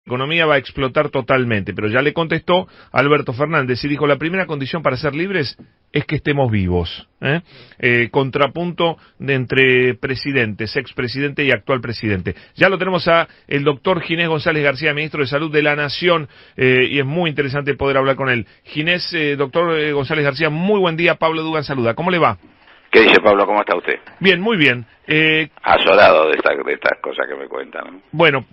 economía va a explotar totalmente, pero ya le contestó Alberto Fernández y dijo, la primera condición para ser libres es que estemos vivos. Contrapunto entre presidentes, expresidente y actual presidente. Ya lo tenemos a el doctor Ginés González García, ministro de Salud de la Nación, y es muy interesante poder hablar con él. Ginés, doctor González García, muy buen día, Pablo Dugan saluda. ¿Cómo le va? ¿Qué dice Pablo? ¿Cómo está usted? Bien, muy bien. Azorado de estas cosas que me cuentan. Bueno,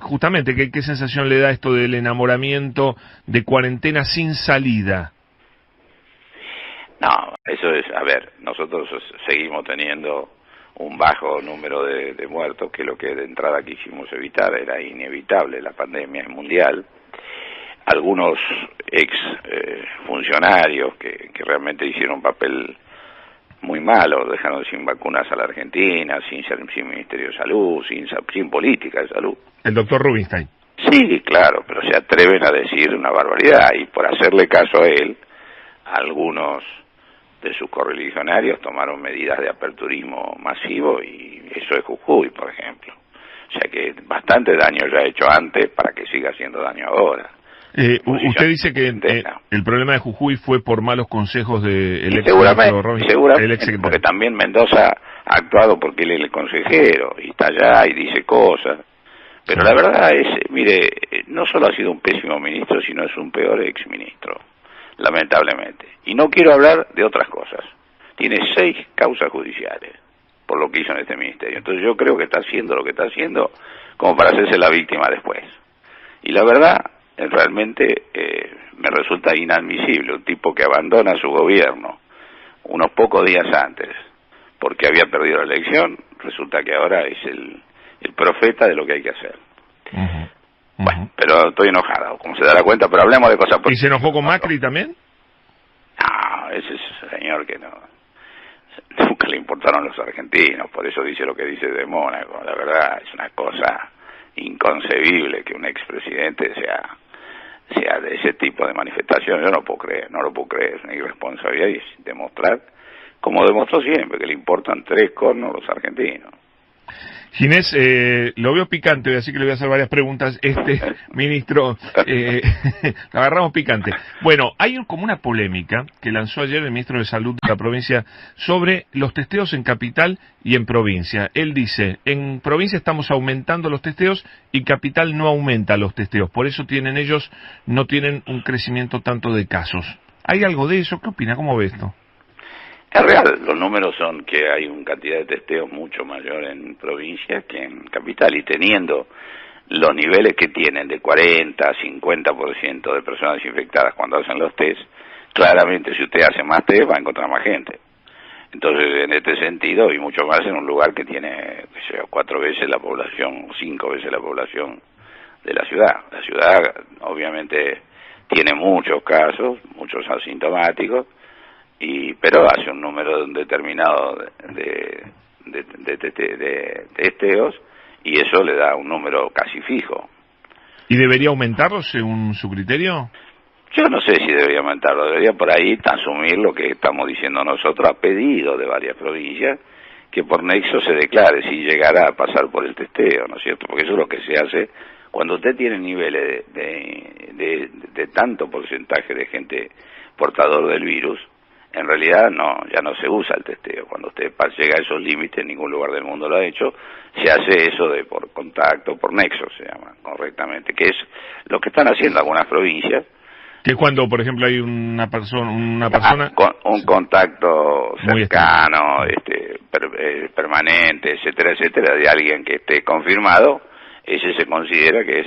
justamente, ¿qué sensación le da esto del enamoramiento de cuarentena sin salida? No, eso es, a ver, nosotros seguimos teniendo un bajo número de muertos, que lo que de entrada quisimos evitar era inevitable, la pandemia es mundial. Algunos ex funcionarios que realmente hicieron un papel muy malo, dejaron sin vacunas a la Argentina, sin Ministerio de Salud, sin política de salud. El doctor Rubinstein. Sí, claro, pero se atreven a decir una barbaridad, y por hacerle caso a él, algunos de sus correligionarios tomaron medidas de aperturismo masivo, y eso es Jujuy, por ejemplo. O sea que bastante daño ya ha hecho antes para que siga haciendo daño ahora. Usted dice que el problema de Jujuy fue por malos consejos del seguramente, porque también Mendoza ha actuado porque él es el consejero y está allá y dice cosas, pero la verdad es, mire, no solo ha sido un pésimo ministro, sino es un peor exministro, lamentablemente. Y no quiero hablar de otras cosas. Tiene 6 causas judiciales por lo que hizo en este ministerio. Entonces yo creo que está haciendo lo que está haciendo como para hacerse la víctima después. Y la verdad, realmente me resulta inadmisible un tipo que abandona su gobierno unos pocos días antes porque había perdido la elección, resulta que ahora es el profeta de lo que hay que hacer. Bueno, pero estoy enojado, como se dará cuenta, pero hablemos de cosas positivas. ¿Y se enojó con Macri también? No, ese es señor que nunca le importaron los argentinos, por eso dice lo que dice de Mónaco. La verdad es una cosa inconcebible que un expresidente sea de ese tipo de manifestación. Yo no lo puedo creer, es una irresponsabilidad, y es demostrar, como demostró siempre, que le importan 3 cornos los argentinos. Ginés, lo veo picante, así que le voy a hacer varias preguntas. Ministro, lo agarramos picante. Bueno, hay como una polémica que lanzó ayer el ministro de Salud de la provincia sobre los testeos en capital y en provincia. Él dice, en provincia estamos aumentando los testeos y capital no aumenta los testeos. Por eso ellos no tienen un crecimiento tanto de casos. ¿Hay algo de eso? ¿Qué opina? ¿Cómo ve esto? Es real, los números son que hay una cantidad de testeos mucho mayor en provincias que en capital, y teniendo los niveles que tienen de 40 a 50% de personas infectadas cuando hacen los test, claramente si usted hace más test va a encontrar más gente. Entonces, en este sentido, y mucho más en un lugar que tiene 4 veces la población, 5 veces la población de la ciudad. La ciudad obviamente tiene muchos casos, muchos asintomáticos, pero hace un número determinado de testeos, y eso le da un número casi fijo. ¿Y debería aumentarlo según su criterio? Yo no sé si debería aumentarlo, debería por ahí asumir lo que estamos diciendo nosotros, a pedido de varias provincias, que por nexo se declare si llegará a pasar por el testeo, ¿no es cierto? Porque eso es lo que se hace cuando usted tiene niveles de tanto porcentaje de gente portador del virus. En realidad ya no se usa el testeo. Cuando usted llega a esos límites, en ningún lugar del mundo lo ha hecho, se hace eso de por contacto, por nexo se llama correctamente, que es lo que están haciendo algunas provincias. Que cuando, por ejemplo, hay una persona con un contacto cercano, permanente, etcétera, de alguien que esté confirmado, ese se considera que es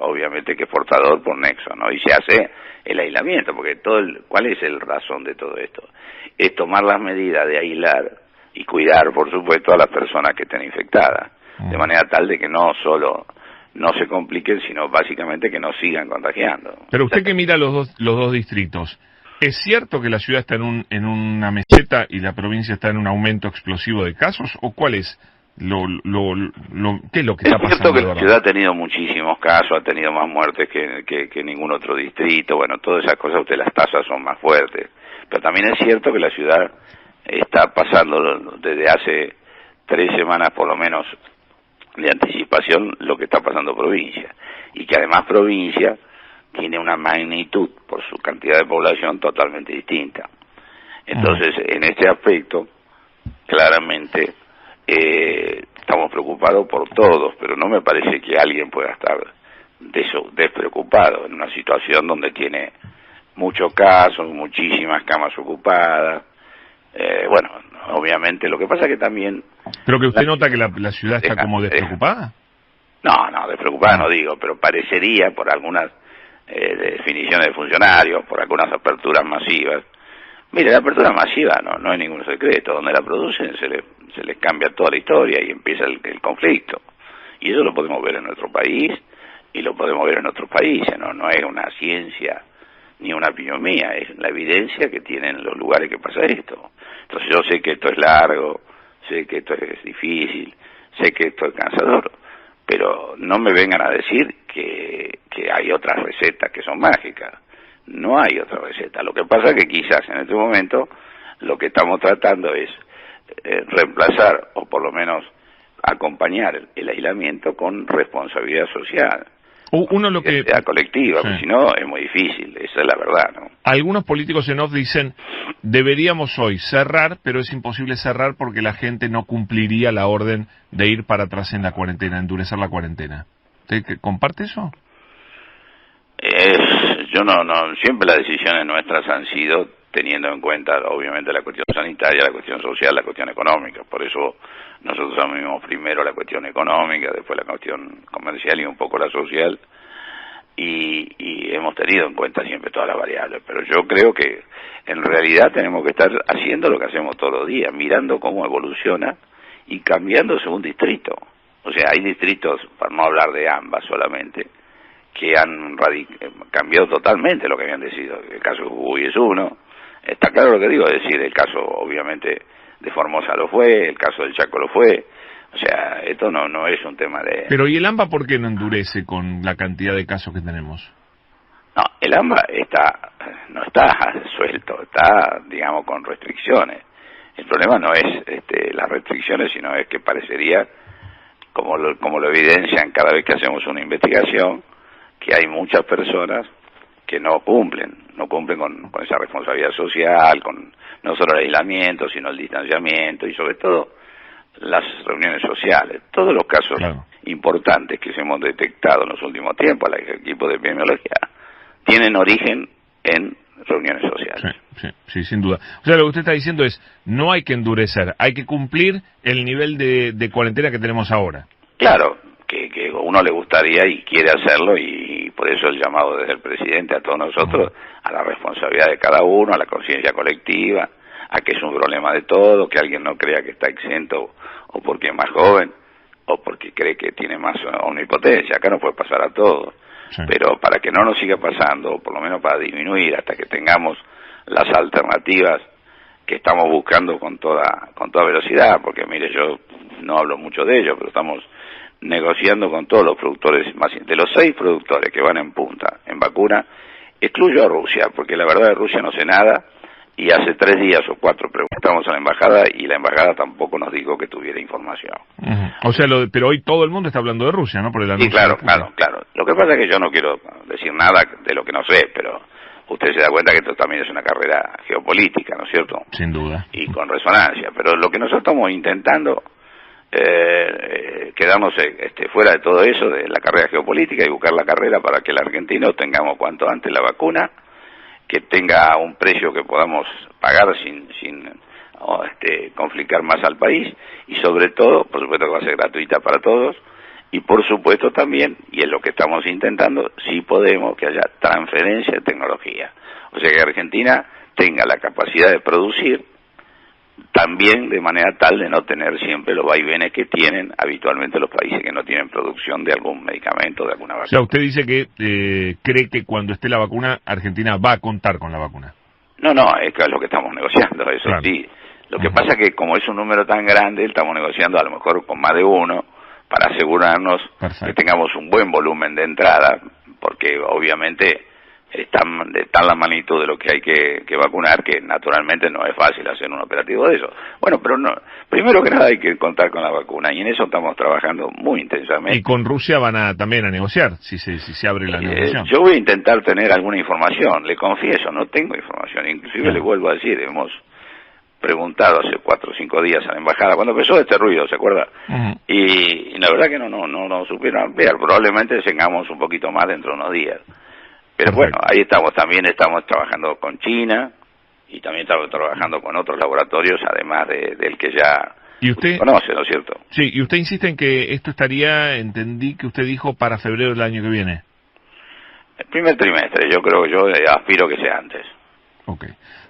obviamente que es portador por nexo, ¿no? Y se hace el aislamiento, porque ¿cuál es el razón de todo esto? Es tomar las medidas de aislar y cuidar, por supuesto, a las personas que estén infectadas, de manera tal de que no solo no se compliquen, sino básicamente que no sigan contagiando. Pero usted que mira los dos distritos, ¿es cierto que la ciudad está en una meseta y la provincia está en un aumento explosivo de casos? ¿O cuál es qué es lo que está pasando? Es cierto que la ciudad ha tenido muchísimos casos, ha tenido más muertes que ningún otro distrito, bueno, todas esas cosas, las tasas son más fuertes, pero también es cierto que la ciudad está pasando desde hace 3 semanas por lo menos de anticipación lo que está pasando provincia, y que además provincia tiene una magnitud por su cantidad de población totalmente distinta. Entonces, en este aspecto, claramente estamos preocupados por todos, pero no me parece que alguien pueda estar despreocupado en una situación donde tiene muchos casos, muchísimas camas ocupadas. Bueno, obviamente lo que pasa es que también... ¿Pero que usted nota que la ciudad está como despreocupada? No, despreocupada no digo, pero parecería por algunas definiciones de funcionarios, por algunas aperturas masivas. Mire, la apertura masiva no es ningún secreto, donde la producen se les cambia toda la historia y empieza el conflicto. Y eso lo podemos ver en nuestro país y lo podemos ver en otros países, no es una ciencia ni una opinión mía, es la evidencia que tienen los lugares que pasa esto. Entonces yo sé que esto es largo, sé que esto es difícil, sé que esto es cansador, pero no me vengan a decir que hay otras recetas que son mágicas. No hay otra receta. Lo que pasa es que quizás en este momento lo que estamos tratando es reemplazar o por lo menos acompañar el aislamiento con responsabilidad social. Uno lo que sea colectiva, porque si no es muy difícil, esa es la verdad, ¿no? Algunos políticos en off dicen, deberíamos hoy cerrar, pero es imposible cerrar porque la gente no cumpliría la orden de ir para atrás en la cuarentena, endurecer la cuarentena. ¿Usted comparte eso? Yo no, siempre las decisiones nuestras han sido teniendo en cuenta, obviamente, la cuestión sanitaria, la cuestión social, la cuestión económica. Por eso nosotros asumimos primero la cuestión económica, después la cuestión comercial y un poco la social, y hemos tenido en cuenta siempre todas las variables. Pero yo creo que en realidad tenemos que estar haciendo lo que hacemos todos los días, mirando cómo evoluciona y cambiando según distrito. O sea, hay distritos, para no hablar de ambas solamente, que han cambiado totalmente lo que habían decidido. El caso de Jujuy es uno. Está claro lo que digo, es decir, el caso obviamente de Formosa lo fue, el caso del Chaco lo fue. O sea, esto no es un tema de... Pero ¿y el AMBA por qué no endurece con la cantidad de casos que tenemos? No, el AMBA no está suelto, está, digamos, con restricciones. El problema no es las restricciones, sino es que parecería, como lo evidencian cada vez que hacemos una investigación, que hay muchas personas que no cumplen con esa responsabilidad social, con no solo el aislamiento, sino el distanciamiento y sobre todo las reuniones sociales. Todos los casos importantes que hemos detectado en los últimos tiempos, el equipo de epidemiología, tienen origen en reuniones sociales. Sí, sin duda. O sea, lo que usted está diciendo es, no hay que endurecer, hay que cumplir el nivel de cuarentena que tenemos ahora. Claro, que a uno le gustaría y quiere hacerlo, y por eso el llamado desde el presidente a todos nosotros, a la responsabilidad de cada uno, a la conciencia colectiva, a que es un problema de todo, que alguien no crea que está exento o porque es más joven o porque cree que tiene más omnipotencia. Acá no puede pasar a todos, pero para que no nos siga pasando, o por lo menos para disminuir hasta que tengamos las alternativas que estamos buscando con toda velocidad, porque mire, yo no hablo mucho de ello, pero estamos negociando con todos los productores, de los 6 productores que van en punta en vacuna, excluyo a Rusia, porque la verdad de Rusia no sé nada, y hace 3 días o 4 preguntamos a la embajada y la embajada tampoco nos dijo que tuviera información. O sea, pero hoy todo el mundo está hablando de Rusia, ¿no? Por el anuncio. Sí, claro. Lo que pasa es que yo no quiero decir nada de lo que no sé, pero usted se da cuenta que esto también es una carrera geopolítica, ¿no es cierto? Sin duda. Y con resonancia, pero lo que nosotros estamos intentando quedarnos fuera de todo eso, de la carrera geopolítica, y buscar la carrera para que el argentino tengamos cuanto antes la vacuna, que tenga un precio que podamos pagar sin complicar más al país, y sobre todo, por supuesto que va a ser gratuita para todos, y por supuesto también, y es lo que estamos intentando, si podemos, que haya transferencia de tecnología. O sea, que Argentina tenga la capacidad de producir también de manera tal de no tener siempre los vaivenes que tienen habitualmente los países que no tienen producción de algún medicamento, de alguna vacuna. O sea, usted dice que cree que cuando esté la vacuna, Argentina va a contar con la vacuna. No, es lo que estamos negociando, eso claro. Sí. Lo que pasa es que como es un número tan grande, estamos negociando a lo mejor con más de uno para asegurarnos que tengamos un buen volumen de entrada, porque obviamente están de tal la magnitud de lo que hay que vacunar, que naturalmente no es fácil hacer un operativo de eso. Bueno, pero no, primero que nada hay que contar con la vacuna, y en eso estamos trabajando muy intensamente. Y con Rusia van también a negociar, si se abre la negociación. Yo voy a intentar tener alguna información, le confieso, no tengo información, inclusive le vuelvo a decir, hemos preguntado hace 4 o 5 días a la embajada, cuando empezó este ruido, ¿se acuerda? Y la verdad que no supieron ampliar, probablemente tengamos un poquito más dentro de unos días. Pero bueno, ahí estamos, también estamos trabajando con China y también estamos trabajando con otros laboratorios, además del que ya usted conoce, ¿no es cierto? Sí, y usted insiste en que esto estaría, entendí que usted dijo, para febrero del año que viene. El primer trimestre, yo aspiro que sea antes. Ok.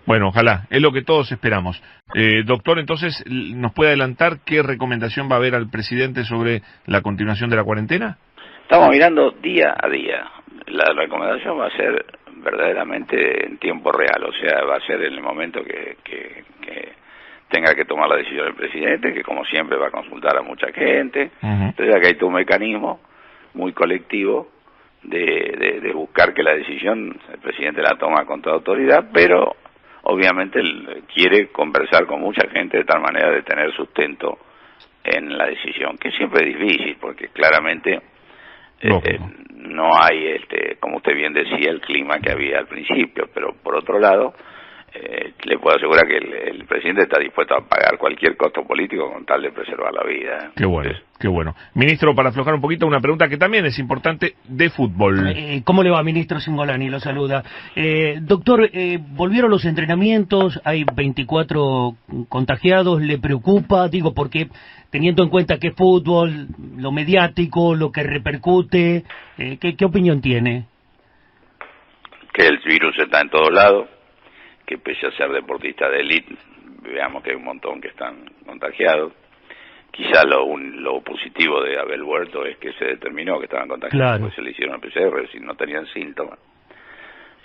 Bueno, ojalá, es lo que todos esperamos. Doctor, entonces, ¿nos puede adelantar qué recomendación va a haber al presidente sobre la continuación de la cuarentena? Estamos mirando día a día. La recomendación va a ser verdaderamente en tiempo real, o sea, va a ser en el momento que tenga que tomar la decisión el presidente, que como siempre va a consultar a mucha gente. Entonces acá hay todo un mecanismo muy colectivo de buscar que la decisión el presidente la toma con toda autoridad, pero obviamente él quiere conversar con mucha gente de tal manera de tener sustento en la decisión, que siempre es difícil, porque claramente no hay, como usted bien decía, el clima que había al principio, pero por otro lado, le puedo asegurar que el presidente está dispuesto a pagar cualquier costo político con tal de preservar la vida. Qué bueno, qué bueno. Ministro, para aflojar un poquito, una pregunta que también es importante de fútbol. ¿Cómo le va, ministro Cingolani? Lo saluda. Doctor, volvieron los entrenamientos, hay 24 contagiados, ¿le preocupa? Digo, porque teniendo en cuenta que es fútbol, lo mediático, lo que repercute, ¿qué opinión tiene? Que el virus está en todos lados, que pese a ser deportista de élite, veamos que hay un montón que están contagiados. Quizá lo positivo de haber vuelto es que se determinó que estaban contagiados, porque se le hicieron el PCR si no tenían síntomas.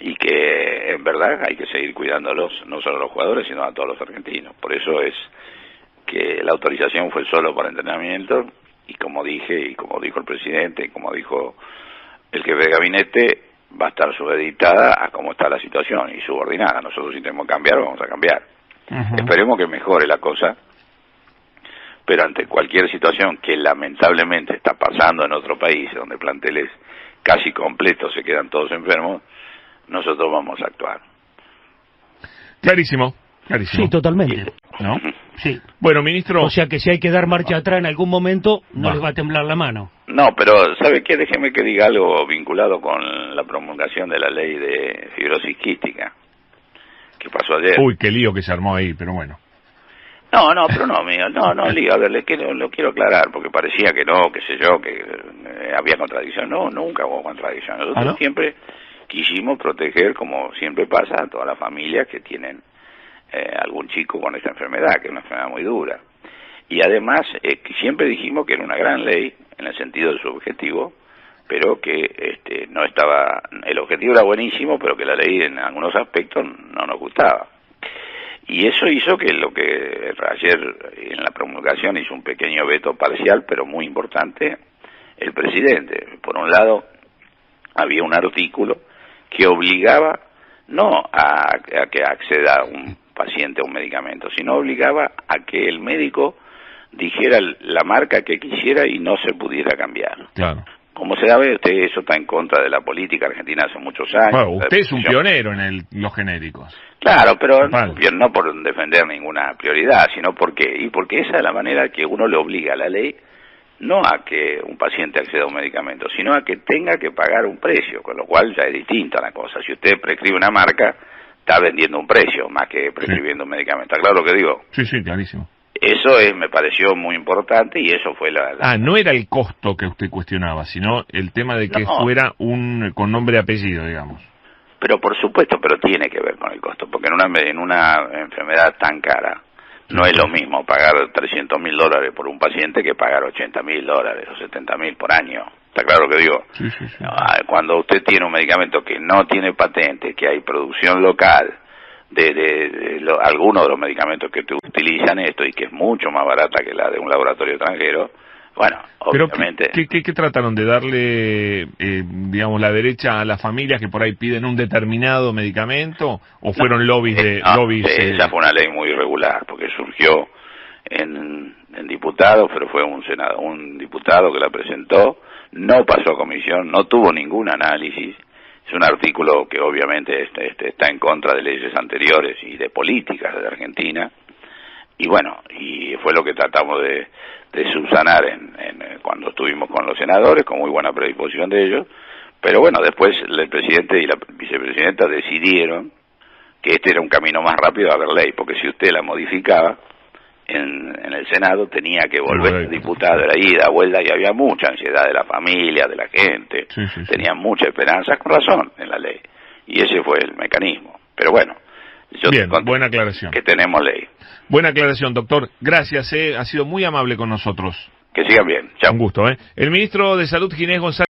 Y que en verdad hay que seguir cuidándolos, no solo a los jugadores, sino a todos los argentinos. Por eso es que la autorización fue solo para entrenamiento, y como dije, y como dijo el presidente, y como dijo el jefe de gabinete, va a estar subeditada a cómo está la situación y subordinada. Nosotros si tenemos que cambiar, vamos a cambiar. Esperemos que mejore la cosa, pero ante cualquier situación que lamentablemente está pasando en otro país, donde planteles casi completos se quedan todos enfermos, nosotros vamos a actuar. Clarísimo, clarísimo. Sí, totalmente. ¿No? Sí. Bueno, ministro... O sea que si hay que dar marcha atrás en algún momento, no les va a temblar la mano. No, pero ¿sabe qué? Déjeme que diga algo vinculado con la promulgación de la ley de fibrosis quística, que pasó ayer. Uy, qué lío que se armó ahí, pero bueno. No, pero no, amigo, no lío, a ver, lo quiero aclarar, porque parecía que no, qué sé yo, que había contradicción. No, nunca hubo contradicción. Nosotros siempre quisimos proteger, como siempre pasa, a todas las familias que tienen algún chico con esta enfermedad, que es una enfermedad muy dura. Y además, siempre dijimos que era una gran ley, en el sentido de su objetivo, pero que no estaba, el objetivo era buenísimo, pero que la ley en algunos aspectos no nos gustaba. Y eso hizo que lo que ayer en la promulgación hizo un pequeño veto parcial, pero muy importante, el presidente. Por un lado, había un artículo que obligaba no a que acceda un paciente a un medicamento, sino obligaba a que el médico dijera la marca que quisiera y no se pudiera cambiar. Claro. Como se sabe, eso está en contra de la política argentina hace muchos años. Bueno, usted es un pionero en los genéricos. Claro, pero no por defender ninguna prioridad, sino porque esa es la manera que uno le obliga a la ley, no a que un paciente acceda a un medicamento, sino a que tenga que pagar un precio, con lo cual ya es distinta la cosa. Si usted prescribe una marca, está vendiendo un precio más que prescribiendo un medicamento. ¿Está claro lo que digo? Sí, clarísimo. Eso me pareció muy importante y eso fue no era el costo que usted cuestionaba, sino el tema de que fuera con nombre y apellido, digamos. Pero por supuesto, pero tiene que ver con el costo, porque en una enfermedad tan cara no es lo mismo pagar $300.000 por un paciente que pagar $80.000 o $70.000 por año. ¿Está claro lo que digo? Sí. Cuando usted tiene un medicamento que no tiene patente, que hay producción local de algunos de los medicamentos que utilizan esto y que es mucho más barata que la de un laboratorio extranjero, Bueno, obviamente... ¿Pero qué trataron de darle, digamos, la derecha a las familias que por ahí piden un determinado medicamento? ¿O fueron lobbies de...? Esa fue una ley muy irregular, porque surgió en diputados, pero fue un diputado que la presentó, no pasó a comisión, no tuvo ningún análisis. Es un artículo que obviamente está en contra de leyes anteriores y de políticas de Argentina. Y bueno, y fue lo que tratamos de subsanar cuando estuvimos con los senadores, con muy buena predisposición de ellos. Pero bueno, después el presidente y la vicepresidenta decidieron que este era un camino más rápido a ver ley, porque si usted la modificaba en el Senado tenía que volver al diputado, era ida, vuelta, y había mucha ansiedad de la familia, de la gente, tenían mucha esperanza, con razón, en la ley. Y ese fue el mecanismo. Pero bueno, bien, buena aclaración. Que tenemos ley. Buena aclaración, doctor. Gracias, ha sido muy amable con nosotros. Que sigan bien. Chao. Un gusto, El ministro de Salud, Ginés González.